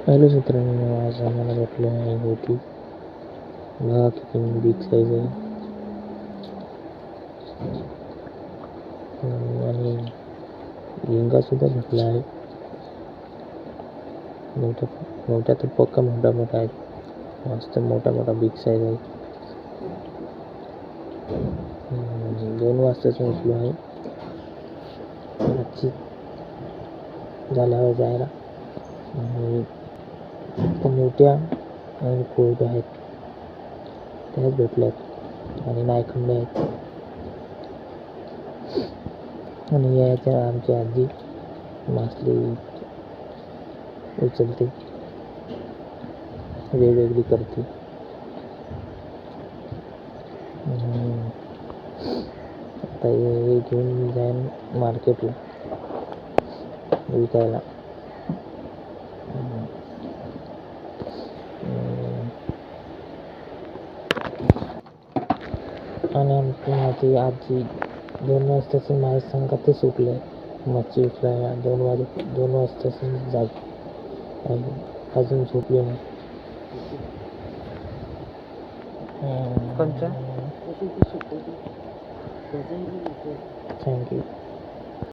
Hello मित्रांनो, आज आम्हाला भेटलो आहे होती बघा किती बिग साईज आहे. आणि झिंगा सुद्धा भेटला आहे. मोठ्या तर पक्का मोठा आहेत. मस्त मोठा बिग साईज आहे. 2 वाजताच उचलो आहे. आजची झाल्यावर जायला आणि फक्त मोठ्या आणि कोरड्या आहेत त्याच भेटल्यात आणि नायखंड आहेत. आणि याच्या आमची आजी मासली उचलते, वेगवेगळी करते. आता हे घेऊन मी जाईन मार्केटला विकायला. आणि माझी आजी 2 वाजताचं माझ्या संघात सुटले मच्छी उचलायला. 2 वाजताचं जाग अजून झोपली नाही. थँक्यू.